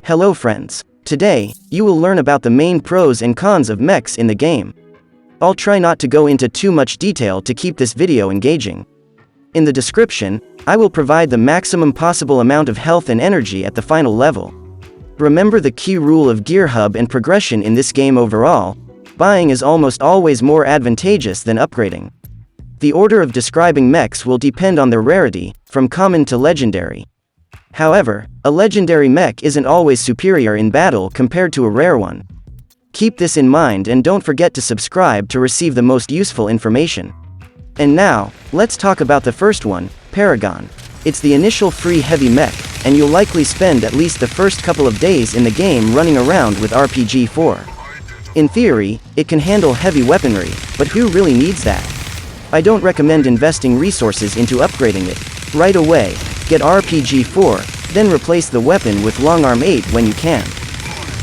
Hello friends. Today, you will learn about the main pros and cons of mechs in the game. I'll try not to go into too much detail to keep this video engaging. In the description, I will provide the maximum possible amount of health and energy at the final level. Remember the key rule of gear hub and progression in this game overall: buying is almost always more advantageous than upgrading. The order of describing mechs will depend on their rarity, from common to legendary. However, a legendary mech isn't always superior in battle compared to a rare one. Keep this in mind and don't forget to subscribe to receive the most useful information. And now, let's talk about the first one, Paragon. It's the initial free heavy mech, and you'll likely spend at least the first couple of days in the game running around with RPG-4. In theory, it can handle heavy weaponry, but who really needs that? I don't recommend investing resources into upgrading it. Right away, get RPG-4, then replace the weapon with Long Arm 8 when you can.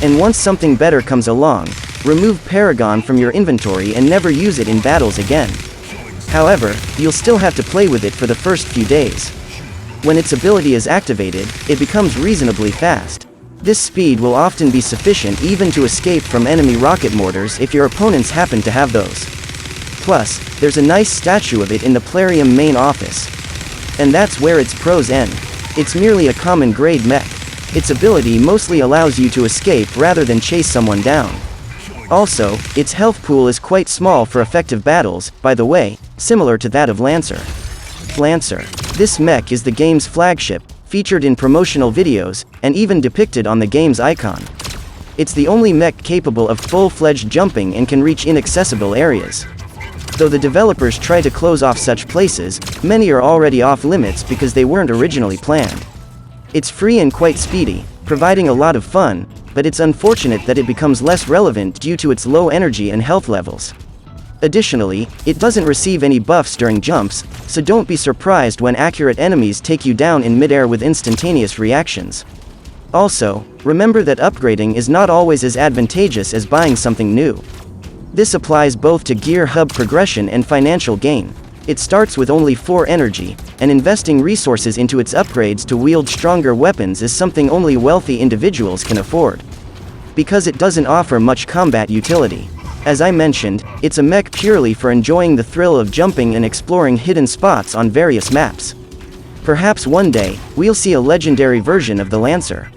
And once something better comes along, remove Paragon from your inventory and never use it in battles again. However, you'll still have to play with it for the first few days. When its ability is activated, it becomes reasonably fast. This speed will often be sufficient even to escape from enemy rocket mortars if your opponents happen to have those. Plus, there's a nice statue of it in the Plarium main office. And that's where its pros end. It's merely a common grade mech. Its ability mostly allows you to escape rather than chase someone down. Also, its health pool is quite small for effective battles, by the way, similar to that of Lancer. Lancer. This mech is the game's flagship, featured in promotional videos, and even depicted on the game's icon. It's the only mech capable of full-fledged jumping and can reach inaccessible areas. Though the developers try to close off such places, many are already off limits because they weren't originally planned. It's free and quite speedy, providing a lot of fun, but it's unfortunate that it becomes less relevant due to its low energy and health levels. Additionally, it doesn't receive any buffs during jumps, so don't be surprised when accurate enemies take you down in midair with instantaneous reactions. Also, remember that upgrading is not always as advantageous as buying something new. This applies both to gear hub progression and financial gain. It starts with only 4 energy, and investing resources into its upgrades to wield stronger weapons is something only wealthy individuals can afford. Because it doesn't offer much combat utility. As I mentioned, it's a mech purely for enjoying the thrill of jumping and exploring hidden spots on various maps. Perhaps one day, we'll see a legendary version of the Lancer.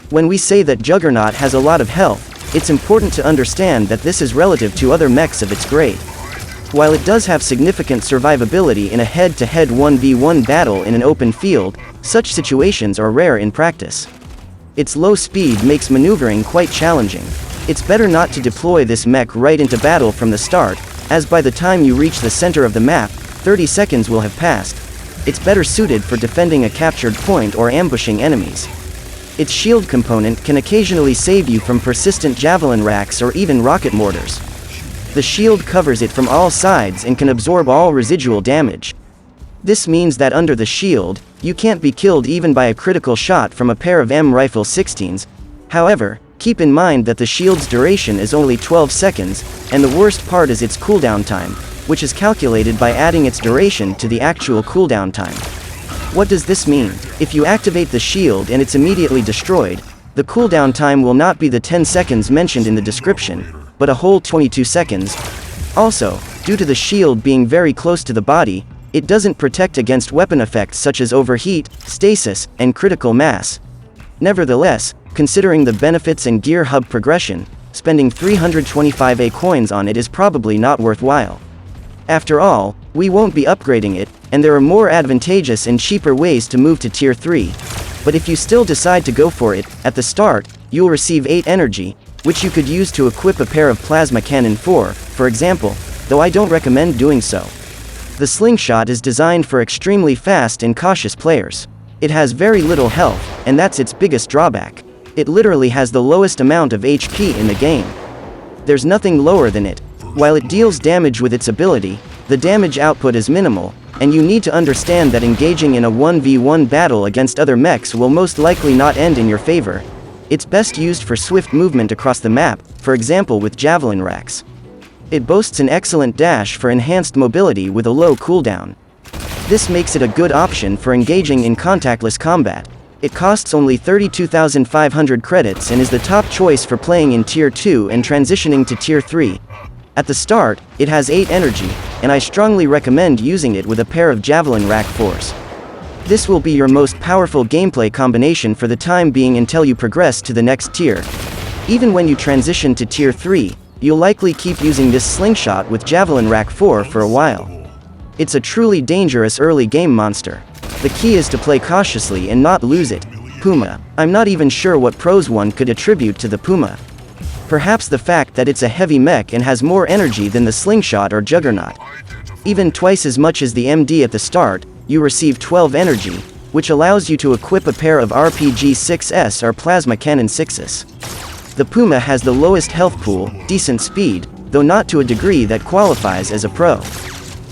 When we say that Juggernaut has a lot of health, it's important to understand that this is relative to other mechs of its grade. While it does have significant survivability in a head-to-head 1v1 battle in an open field, such situations are rare in practice. Its low speed makes maneuvering quite challenging. It's better not to deploy this mech right into battle from the start, as by the time you reach the center of the map, 30 seconds will have passed. It's better suited for defending a captured point or ambushing enemies. Its shield component can occasionally save you from persistent javelin racks or even rocket mortars. The shield covers it from all sides and can absorb all residual damage. This means that under the shield, you can't be killed even by a critical shot from a pair of M-Rifle 16s. However, keep in mind that the shield's duration is only 12 seconds, and the worst part is its cooldown time, which is calculated by adding its duration to the actual cooldown time. What does this mean? If you activate the shield and it's immediately destroyed, the cooldown time will not be the 10 seconds mentioned in the description, but a whole 22 seconds. Also, due to the shield being very close to the body, it doesn't protect against weapon effects such as overheat, stasis, and critical mass. Nevertheless, considering the benefits and gear hub progression, spending 325 coins on it is probably not worthwhile. After all, we won't be upgrading it, and there are more advantageous and cheaper ways to move to tier 3. But if you still decide to go for it, at the start, you'll receive 8 energy, which you could use to equip a pair of Plasma Cannon 4, for example, though I don't recommend doing so. The Slingshot is designed for extremely fast and cautious players. It has very little health, and that's its biggest drawback. It literally has the lowest amount of HP in the game. There's nothing lower than it. While it deals damage with its ability, the damage output is minimal, and you need to understand that engaging in a 1v1 battle against other mechs will most likely not end in your favor. It's best used for swift movement across the map, for example with javelin racks. It boasts an excellent dash for enhanced mobility with a low cooldown. This makes it a good option for engaging in contactless combat. It costs only 32,500 credits and is the top choice for playing in Tier 2 and transitioning to Tier 3. At the start, it has 8 energy, and I strongly recommend using it with a pair of Javelin Rack 4s. This will be your most powerful gameplay combination for the time being until you progress to the next tier. Even when you transition to Tier 3, you'll likely keep using this Slingshot with Javelin Rack 4 for a while. It's a truly dangerous early game monster. The key is to play cautiously and not lose it. Puma. I'm not even sure what pros one could attribute to the Puma. Perhaps the fact that it's a heavy mech and has more energy than the Slingshot or Juggernaut. Even twice as much as the MD at the start, you receive 12 energy, which allows you to equip a pair of RPG 6s or Plasma Cannon 6s. The Puma has the lowest health pool, decent speed, though not to a degree that qualifies as a pro.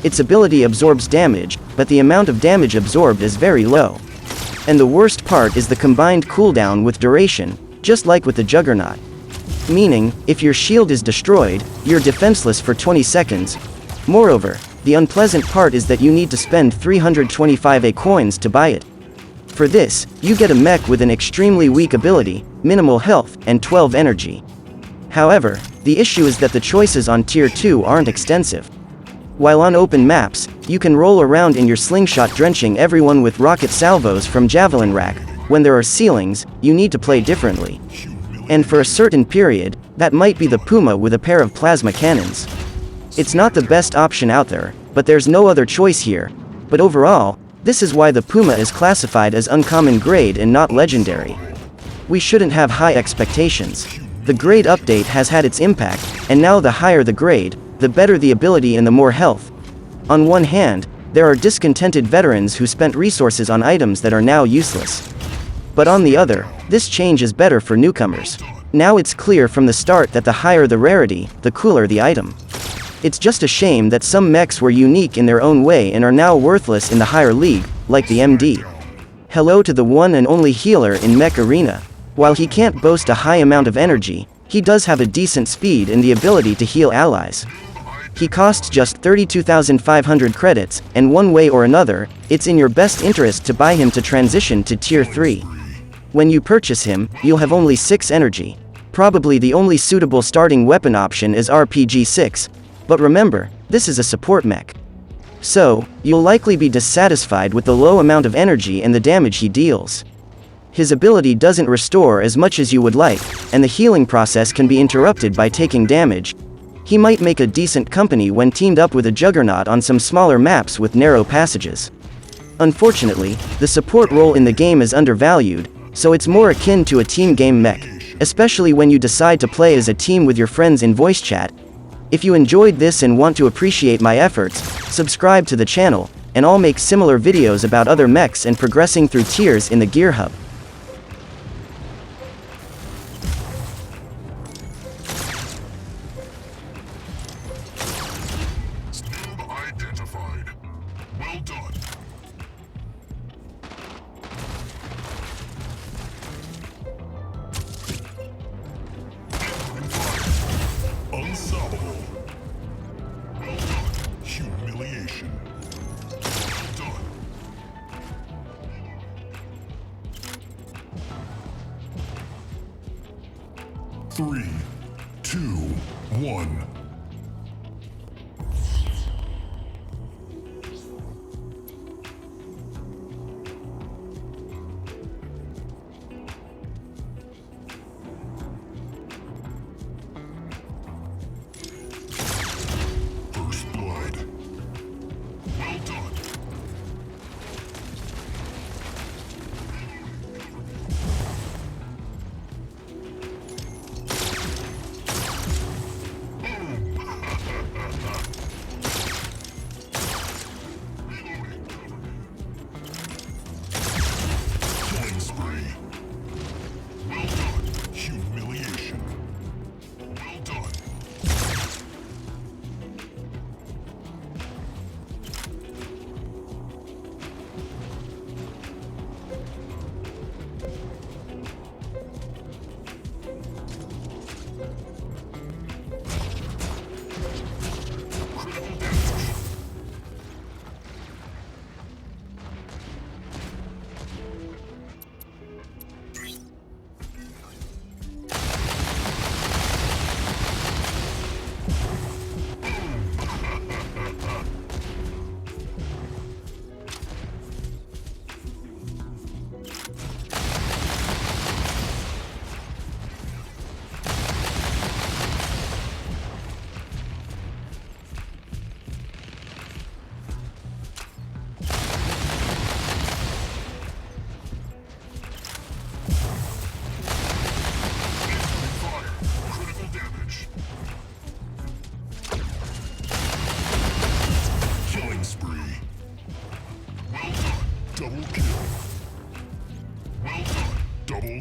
Its ability absorbs damage, but the amount of damage absorbed is very low. And the worst part is the combined cooldown with duration, just like with the Juggernaut. Meaning, if your shield is destroyed, you're defenseless for 20 seconds. Moreover, the unpleasant part is that you need to spend 325 A coins to buy it. For this, you get a mech with an extremely weak ability, minimal health, and 12 energy. However, the issue is that the choices on Tier 2 aren't extensive. While on open maps, you can roll around in your Slingshot drenching everyone with rocket salvos from Javelin Rack. When there are ceilings, you need to play differently. And for a certain period, that might be the Puma with a pair of plasma cannons. It's not the best option out there, but there's no other choice here. But overall, this is why the Puma is classified as uncommon grade and not legendary. We shouldn't have high expectations. The grade update has had its impact, and now the higher the grade, the better the ability and the more health. On one hand, there are discontented veterans who spent resources on items that are now useless. But on the other, this change is better for newcomers. Now it's clear from the start that the higher the rarity, the cooler the item. It's just a shame that some mechs were unique in their own way and are now worthless in the higher league, like the MD. Hello to the one and only healer in Mech Arena. While he can't boast a high amount of energy, he does have a decent speed and the ability to heal allies. He costs just 32,500 credits, and one way or another, it's in your best interest to buy him to transition to Tier 3. When you purchase him, you'll have only 6 energy. Probably the only suitable starting weapon option is RPG 6. But remember, this is a support mech. So, you'll likely be dissatisfied with the low amount of energy and the damage he deals. His ability doesn't restore as much as you would like, and the healing process can be interrupted by taking damage. He might make a decent company when teamed up with a Juggernaut on some smaller maps with narrow passages. Unfortunately, the support role in the game is undervalued, so it's more akin to a team game mech, especially when you decide to play as a team with your friends in voice chat. If you enjoyed this and want to appreciate my efforts, subscribe to the channel, and I'll make similar videos about other mechs and progressing through tiers in the Gear Hub. Identified. Well done. Unstoppable. Well done. Humiliation. Well done. 3, 2, 1.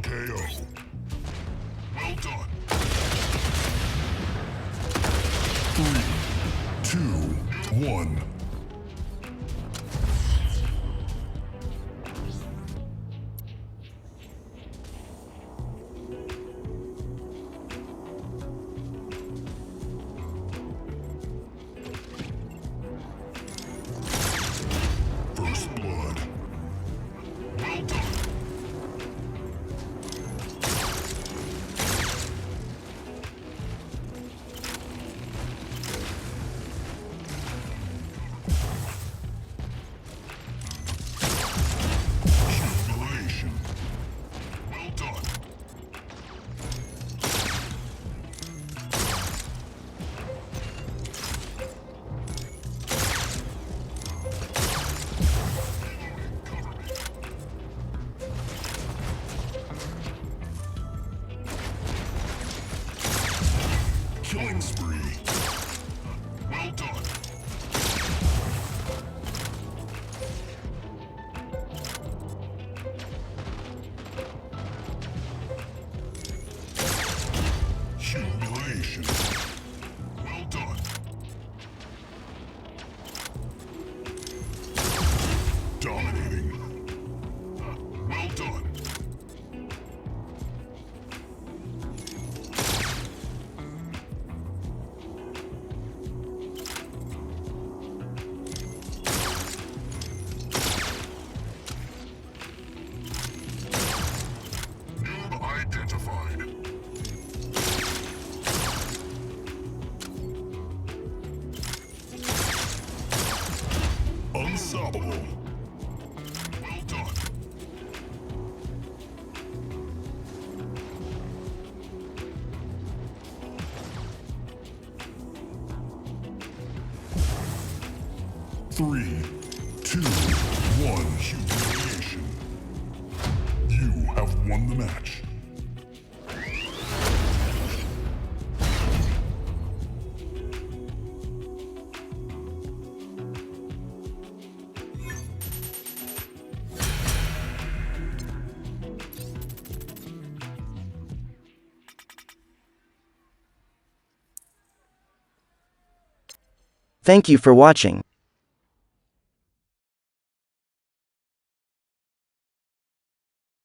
Double KO. Well done. 3, 2, 1. First blood. Well done. Humiliation. Well done. Killing spree. Well done. Humiliation. Well done. Dominating. Well done. Noob identified. Unstoppable. Well done. Three, two, one. Humiliation. You have won the match. Thank you for watching.